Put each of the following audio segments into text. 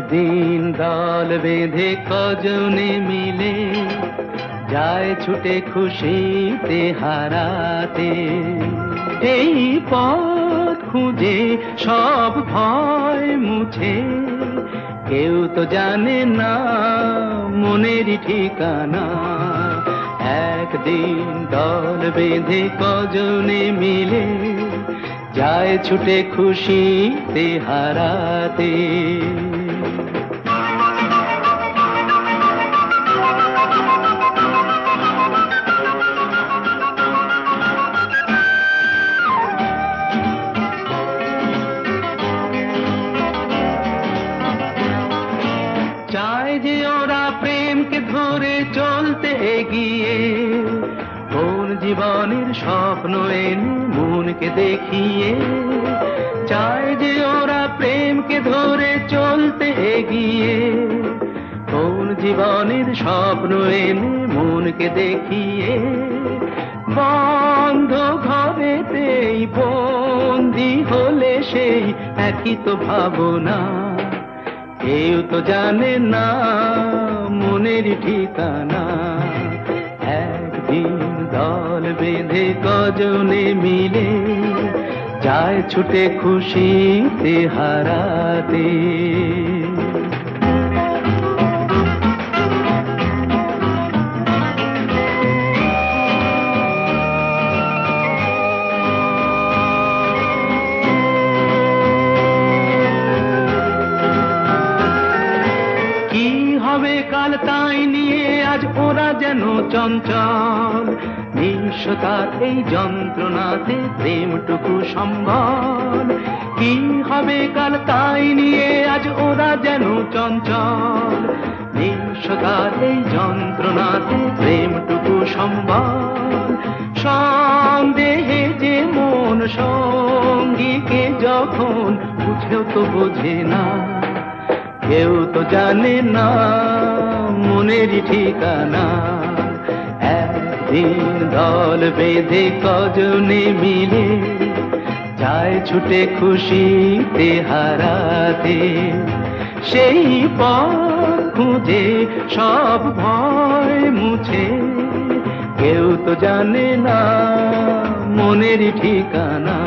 একদিন দল বেঁধে কজনে মিলে যায় ছুটে খুশিতে হারাতে। এই পথ খুঁজে সব ভয় মুছে, কেউ তো জানে না মনেরই ঠিকানা। একদিন দল বেঁধে কজনে মিলে যায় ছুটে খুশিতে হারাতে। চায় যে ওরা প্রেমকে ধরে চলতে এগিয়ে, কোন জীবনের স্বপ্ন এনে মনকে দেখিয়ে। চায় যে ওরা প্রেমকে ধরে চলতে এগিয়ে, কোন জীবনের স্বপ্ন এনে মনকে দেখিয়ে। বন্ধ ঘরেতেই বন্দি হলে সেই একই তো ভাবনা, কেউ তো জানে না মনের ঠিকানা। একদিন দল বেঁধে কজনে মিলে যায় ছুটে খুশিতে হারাতে। কাল তাই নিয়ে আজ ওরা যেন চঞ্চল, নিঃস্বতার এই যন্ত্রণাতে প্রেমটুকু সম্বল। কি হবে কাল তাই নিয়ে আজ ওরা যেন চঞ্চল, নিঃস্বতার এই যন্ত্রণাতে প্রেমটুকু সম্বল। সন্দেহে যে মন সঙ্গীকে যখন বুঝেও তো বোঝে না, কেউ তো জানে না মনেরই ঠিকানা। একদিন দল বেঁধে কজনে মিলে যায় ছুটে খুশিতে হারাতে। সেই পথ খুঁজে সব ভয় মুছে, কেউ তো জানে না মনেরই ঠিকানা।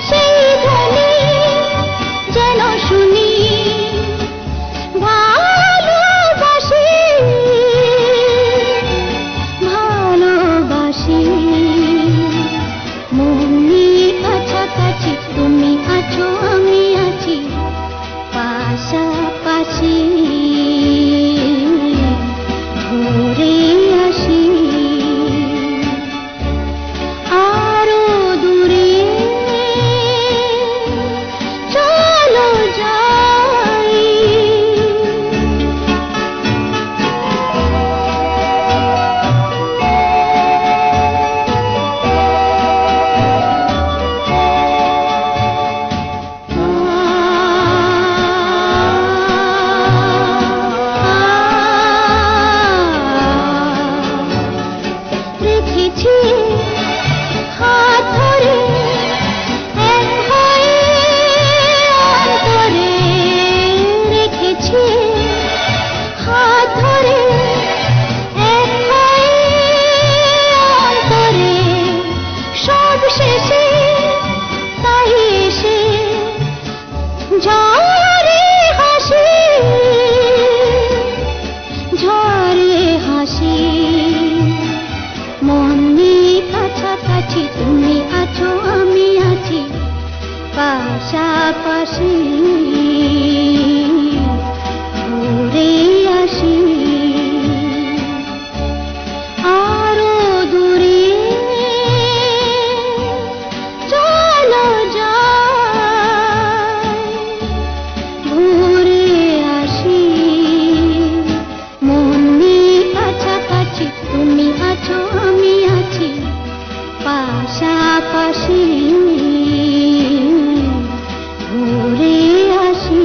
সেই পাশাপাশি ঘুরে আসি আরো দূরে চলো যাই ঘুরে আসি মন নিয়ে কাছাকাছি তুমি আছো আমি আছি পাশাপাশি ঘুরে আসি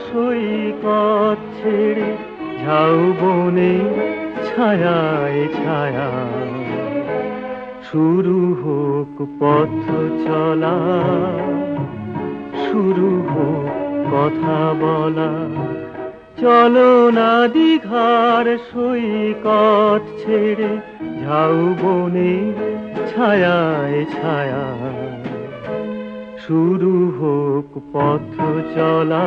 সৈকত ছেড়ে ঝাউবনে ছায়ায় ছায়া শুরু হোক পথ চলা শুরু হোক কথা বলা চলো না দীঘার সৈকত ছেড়ে ঝাউবনে ছায়ায় ছায়া শুরু হোক পথ চলা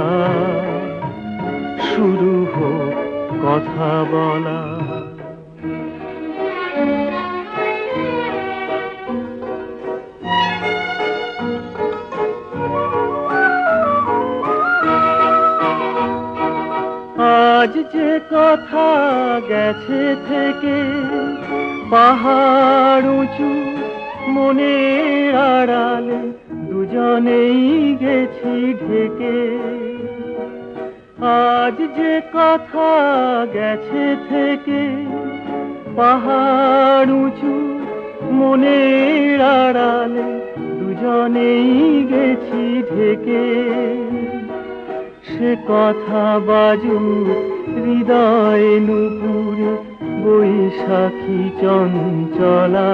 শুরু হোক কথা বলা আজ যে কথা গেছে থেকে পাহাড় উঁচু মনের আড়ালে দুজনেই গেছি ঢেকে আজ যে কথা গেছে থেকে পাহাড় উঁচু মনের আড়ালে দুজনেই গেছি ঢেকে সে কথা বাজুক হৃদয় নুপুরে বৈশাখী চঞ্চলা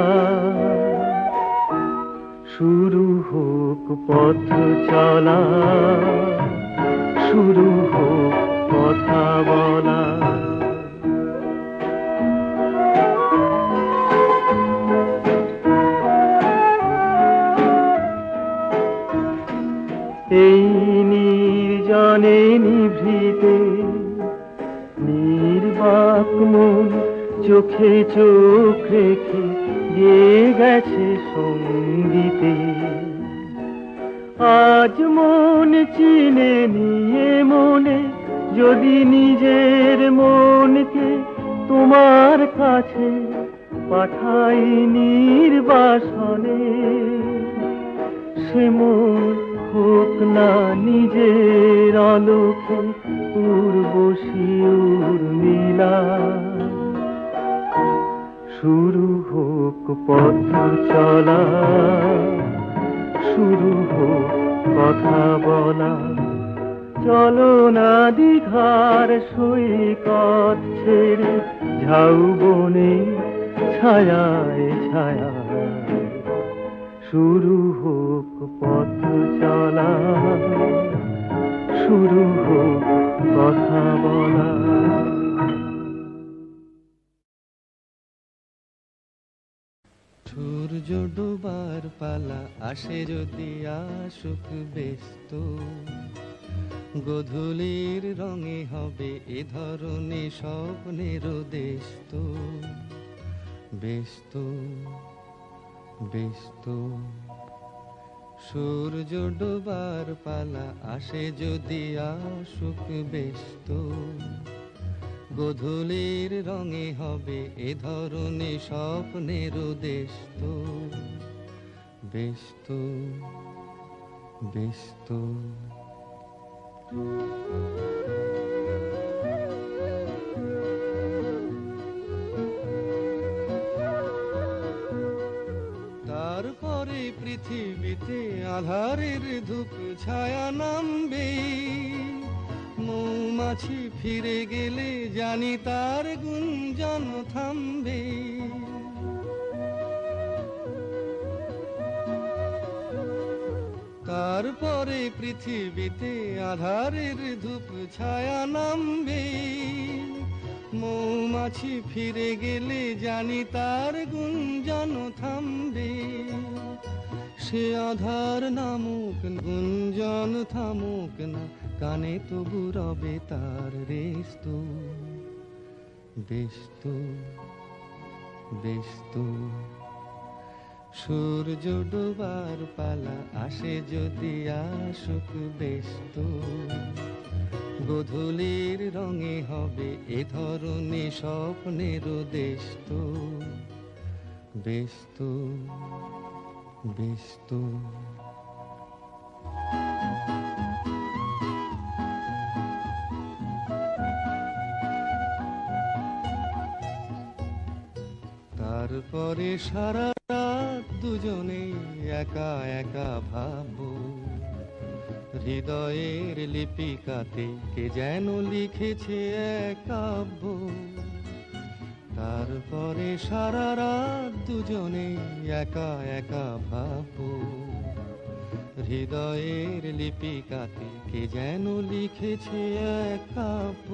শুরু হোক পথ চলা শুরু হোক কথা বলা এই নির্জনে নিভৃতে নির্বাক মন চোখে চোখ রেখে গেয়ে গেছে সঙ্গীতে আজ মন চিনে নিয়ে মনে যদি নিজের মনকে তোমার কাছে পাঠাই নির্বাসনে সে মন হোক না নিজের আলোকে উর্বশী উর্মিলা শুরু হোক পথ চলা শুরু হোক কথা বলা চলো না দীঘার সৈকত ছেড়ে ঝাউবনে ছায়ায় ছায়া শুরু হোক পথ চলা শুরু হোক কথা বলা সূর্য ডোবার পালা আসে যদি আসুক ব্যস্ত গোধূলির রঙে হবে এ ধরনের স্বপ্নের দেশ তো ব্যস্ত ব্যস্ত সূর্য ডোবার পালা আসে যদি আসুক ব্যস্ত গোধূলির রঙে হবে এ ধরনের স্বপ্নের দেশ তো ব্যস্ত ব্যস্ত তারপরে পৃথিবীতে আধারের ধূপ ছায়া নামবে মৌমাছি ফিরে গেলে জানি তার গুঞ্জন থামবে তারপরে পৃথিবীতে আধারের ধূপ ছায়া নামবে মৌমাছি ফিরে গেলে জানি তার গুঞ্জন থামবে সে আধার নামুক গুঞ্জন থামুক না কানে তবু রবে তার রেস্ত ব্যস্ত ব্যস্ত সূর্য ডোবার পালা আসে যদি আসুক ব্যস্ত গোধূলির রঙে হবে এ ধরনের স্বপ্নের দেশ তো ব্যস্ত ব্যস্ত তারপরে সারা রাত দুজনে একা একা ভাববো হৃদয়ের লিপিকাতে কে যেন লিখেছে এক কাব্য, তারপরে সারা রাত দুজনে একা একা ভাববো। হৃদয়ের লিপিকাতে কে যেন লিখেছে এক কাব্য।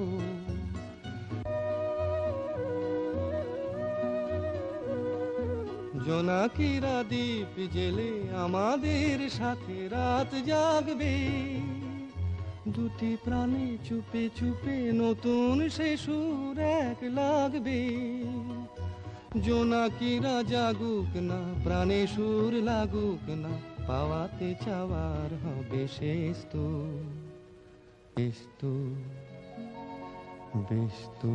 জোনাকিরা দ্বীপ জেলে আমাদের সাথে রাত জাগবে, দুটি প্রাণে চুপে চুপে নতুন সে সুর এক লাগবে। জোনাকিরা জাগুক না, প্রাণে সুর লাগুক না, পাওয়াতে চাওয়ার হবে শেষ তো, বেশ তো, বেশ তো।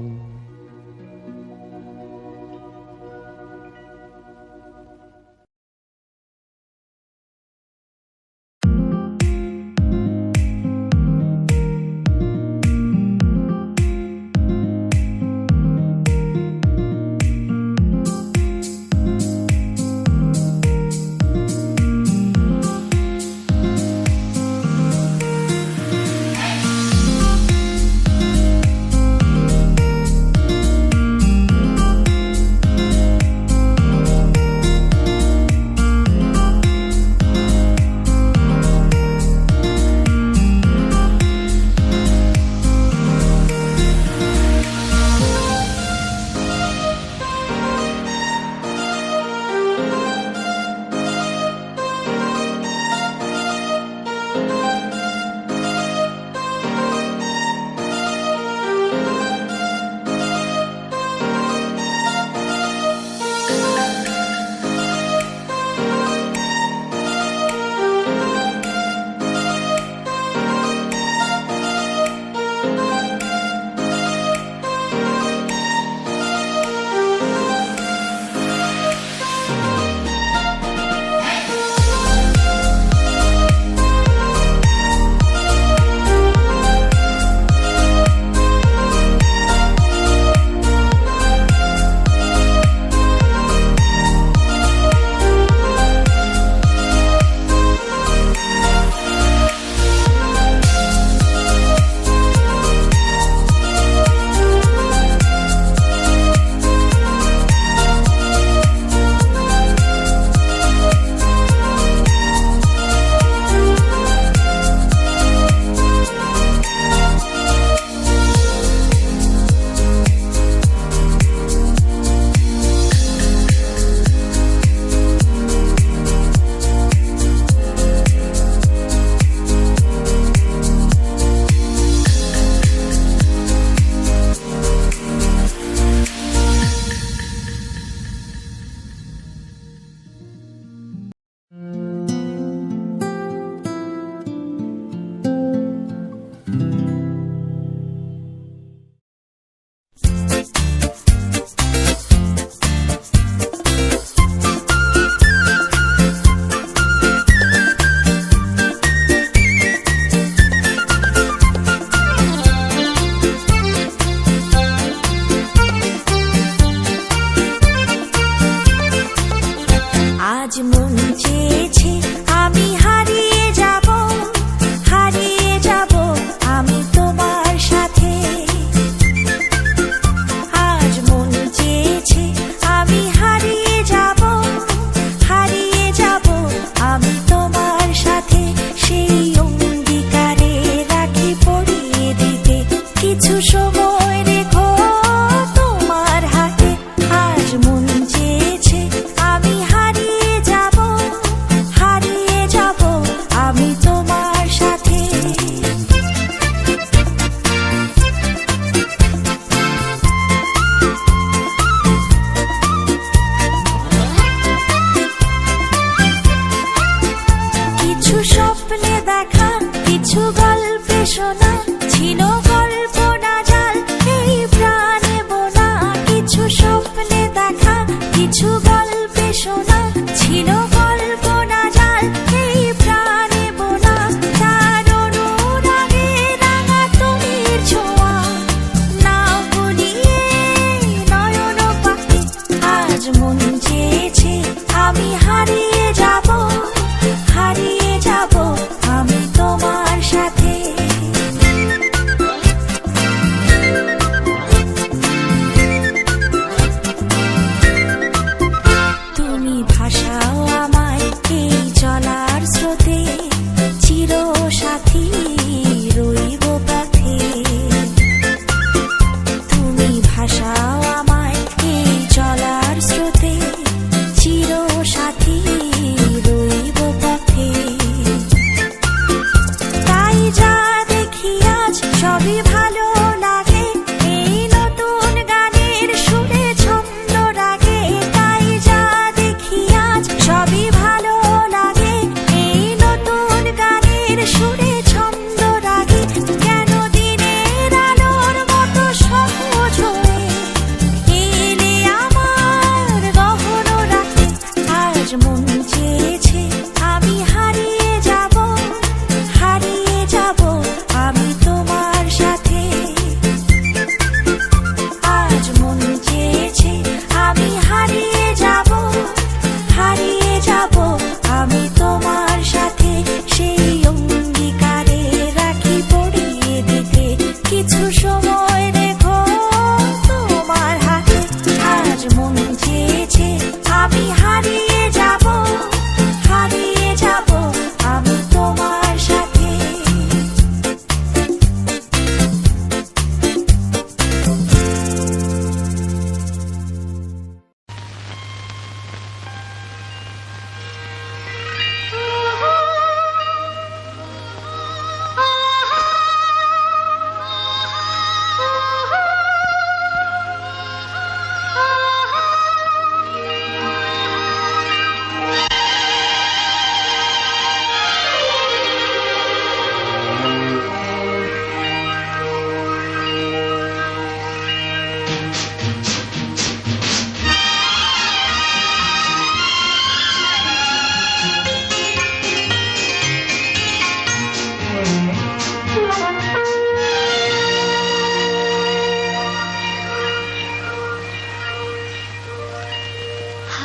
হারিয়ে যাব আমি তোমার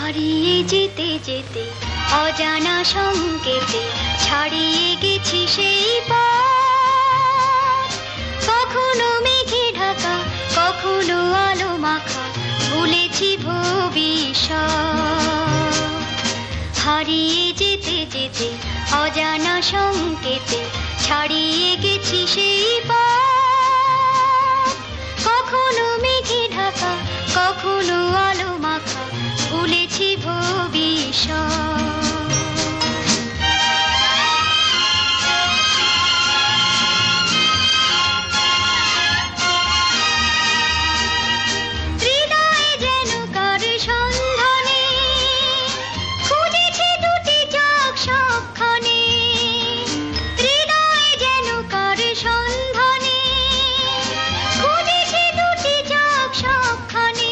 হারিয়ে যেতে যেতে অজানা সংকেতে ছাড়িয়ে গেছি সেই পথ। কখনো মেঘে ঢাকা, কখনো আলো মাখা, ভুলেছি ভবিষ্যৎ। হারিয়ে যেতে যেতে অজানা সংকেতে ছাড়িয়ে গেছি সেই পথ। কখনো মেঘে ঢাকা, কখনো আলো মাখা, ভুলেছি ভবিষ্যৎ। হৃদয়ে যেন কার সন্ধানে খুঁজেছি দুটি চোখ সবখানে। হৃদয়ে যেন কার সন্ধানে খুঁজেছি দুটি চোখ সবখানে।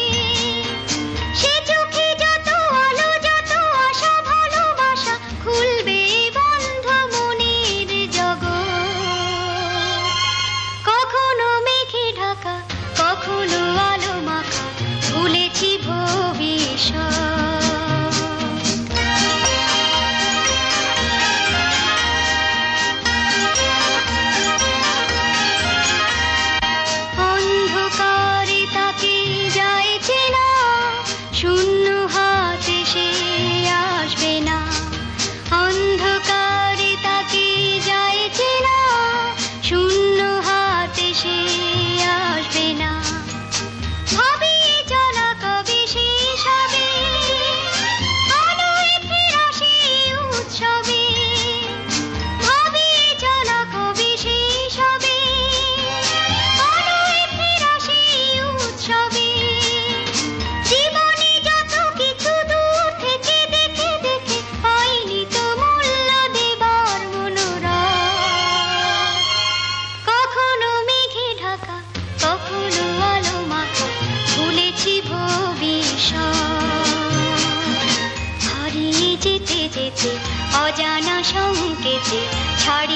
সে চোখে যত আলো, যত আশা, ভালোবাসা, খুলবে বন্ধ মনের জগৎ। কখনো মেঘে ঢাকা, কখনো আলো মাখা, ভুলেছি ভবিষ্যৎ। অন্ধকারে তাকে যায় চেনা, শূন্য হাতে সে আসবে না। অন্ধকারে তাকে যায় চেনা, শূন্য হাতে সে আসবে না। ভাবিয়ে চলা কবে শেষ হবে, আলোয় ফেরা সেই উৎসবে। ভাবিয়ে চলা কবে শেষ হবে, আলোয় ফেরা সেই উৎসবে। জীবনে যত কিছু দূর থেকে দেখে দেখে পাইনি তো মূল্য দেবার মনোরথ। কখনো মেঘে ঢাকা, কখনো আলো মাখা, ভুলেছি ভবিষ্যৎ। হারিয়ে যেতে যেতে অজানা সংকেতে ছাড়িয়ে